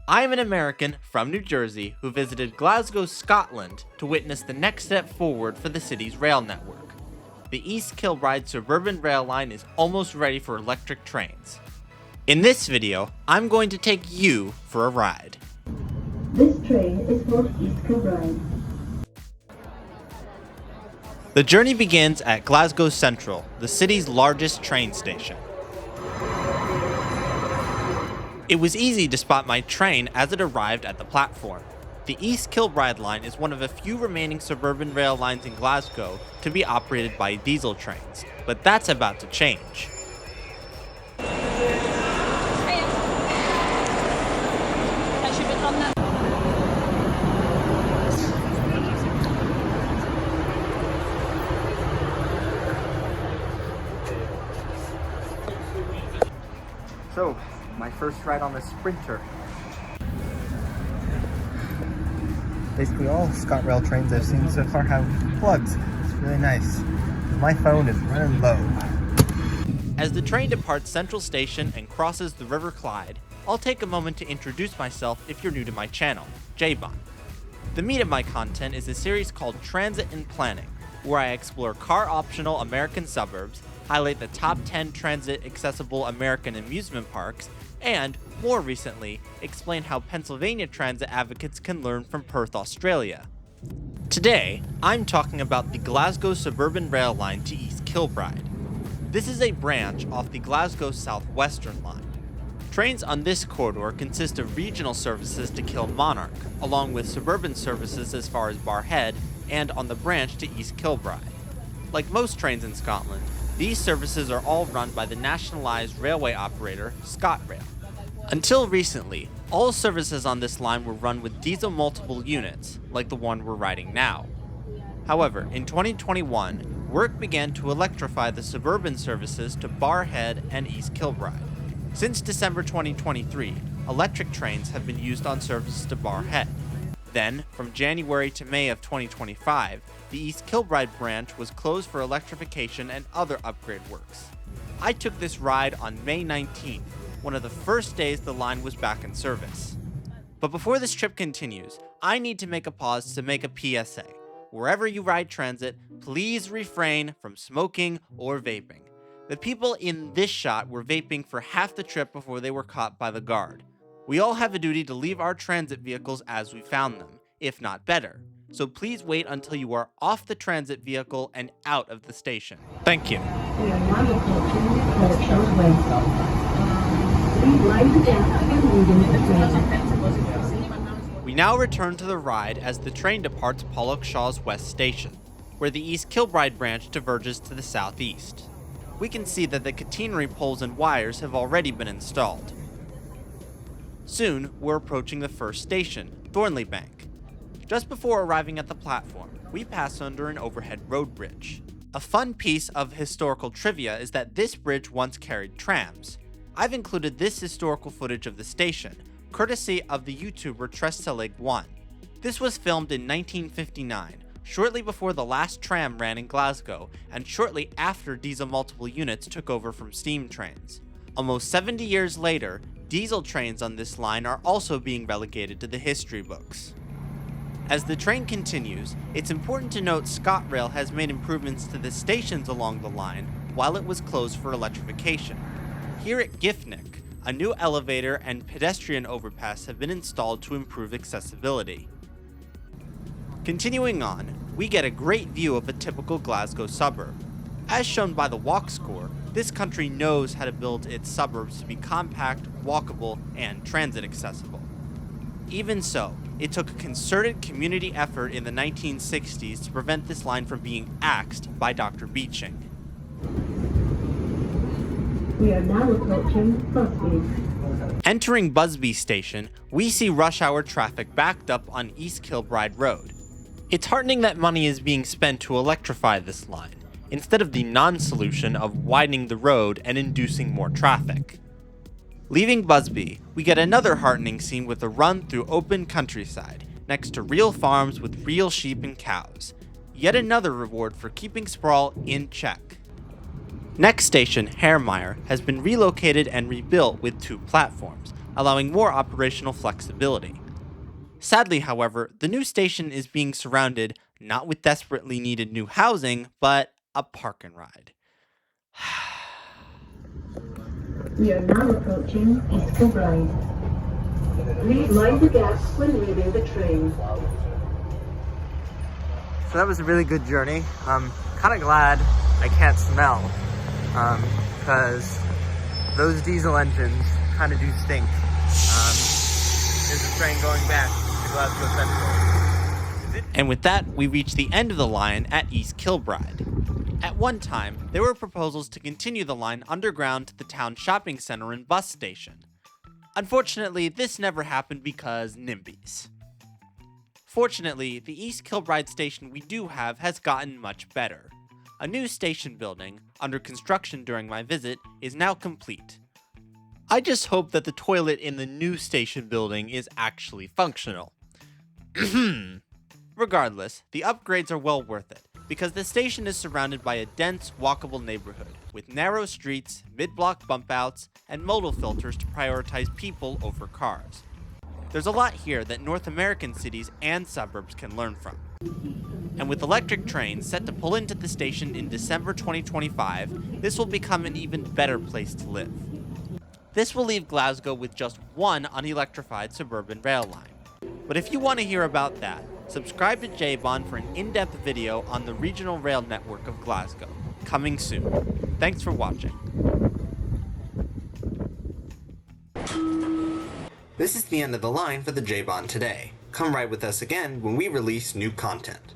I'm an American from New Jersey who visited Glasgow, Scotland to witness the next step forward for the city's rail network. The East Kilbride Suburban rail line is almost ready for electric trains. In this video, I'm going to take you for a ride. This train is for East Kilbride. The journey begins at Glasgow Central, the city's largest train station. It was easy to spot my train as it arrived at the platform. The East Kilbride Line is one of a few remaining suburban rail lines in Glasgow to be operated by diesel trains, but that's about to change. So, my first ride on the Sprinter. Basically all ScotRail trains I've seen so far have plugs. It's really nice. My phone is running low. As the train departs Central Station and crosses the River Clyde, I'll take a moment to introduce myself if you're new to my channel, J-Bahn. The meat of my content is a series called Transit and Planning, where I explore car-optional American suburbs, highlight the top 10 transit-accessible American amusement parks, and, more recently, explain how Pennsylvania transit advocates can learn from Perth, Australia. Today, I'm talking about the Glasgow Suburban Rail Line to East Kilbride. This is a branch off the Glasgow Southwestern Line. Trains on this corridor consist of regional services to Kilmarnock, along with suburban services as far as Barrhead, and on the branch to East Kilbride. Like most trains in Scotland, these services are all run by the nationalised railway operator, ScotRail. Until recently, all services on this line were run with diesel multiple units, like the one we're riding now. However, in 2021, work began to electrify the suburban services to Barrhead and East Kilbride. Since December 2023, electric trains have been used on services to Barrhead. Then, from January to May of 2025, the East Kilbride branch was closed for electrification and other upgrade works. I took this ride on May 19th, one of the first days the line was back in service. But before this trip continues, I need to make a pause to make a PSA. Wherever you ride transit, please refrain from smoking or vaping. The people in this shot were vaping for half the trip before they were caught by the guard. We all have a duty to leave our transit vehicles as we found them, if not better. So please wait until you are off the transit vehicle and out of the station. Thank you. We are now approaching Pollockshaw's West. Please line the gap and leaving the train. We now return to the ride as the train departs Pollockshaw's West Station, where the East Kilbride branch diverges to the southeast. We can see that the catenary poles and wires have already been installed. Soon, we're approaching the first station, Thornleybank. Just before arriving at the platform, we pass under an overhead road bridge. A fun piece of historical trivia is that this bridge once carried trams. I've included this historical footage of the station, courtesy of the YouTuber Tresselig1. This was filmed in 1959, shortly before the last tram ran in Glasgow, and shortly after diesel multiple units took over from steam trains. Almost 70 years later, diesel trains on this line are also being relegated to the history books. As the train continues, it's important to note ScotRail has made improvements to the stations along the line while it was closed for electrification. Here at Giffnock, a new elevator and pedestrian overpass have been installed to improve accessibility. Continuing on, we get a great view of a typical Glasgow suburb. As shown by the walk score, this country knows how to build its suburbs to be compact, walkable, and transit accessible. Even so, it took a concerted community effort in the 1960s to prevent this line from being axed by Dr. Beeching. We are now approaching Busby. Entering Busby Station, we see rush hour traffic backed up on East Kilbride Road. It's heartening that money is being spent to electrify this line, instead of the non-solution of widening the road and inducing more traffic. Leaving Busby, we get another heartening scene with a run through open countryside, next to real farms with real sheep and cows. Yet another reward for keeping sprawl in check. Next station, Hairmire, has been relocated and rebuilt with 2 platforms, allowing more operational flexibility. Sadly, however, the new station is being surrounded not with desperately needed new housing, but a park and ride. We are now approaching East Kilbride. Please mind the gaps when leaving the train. So that was a really good journey. I'm kind of glad I can't smell, because those diesel engines kind of do stink. There's a train going back to Glasgow Central. And with that, we reach the end of the line at East Kilbride. At one time, there were proposals to continue the line underground to the town shopping center and bus station. Unfortunately, this never happened because NIMBYs. Fortunately, the East Kilbride station we do have has gotten much better. A new station building, under construction during my visit, is now complete. I just hope that the toilet in the new station building is actually functional. Regardless, the upgrades are well worth it, because the station is surrounded by a dense, walkable neighborhood, with narrow streets, mid-block bump outs, and modal filters to prioritize people over cars. There's a lot here that North American cities and suburbs can learn from. And with electric trains set to pull into the station in December 2025, this will become an even better place to live. This will leave Glasgow with just one unelectrified suburban rail line. But if you want to hear about that, subscribe to J-Bahn for an in-depth video on the regional rail network of Glasgow, coming soon. Thanks for watching. This is the end of the line for the J-Bahn today. Come ride with us again when we release new content.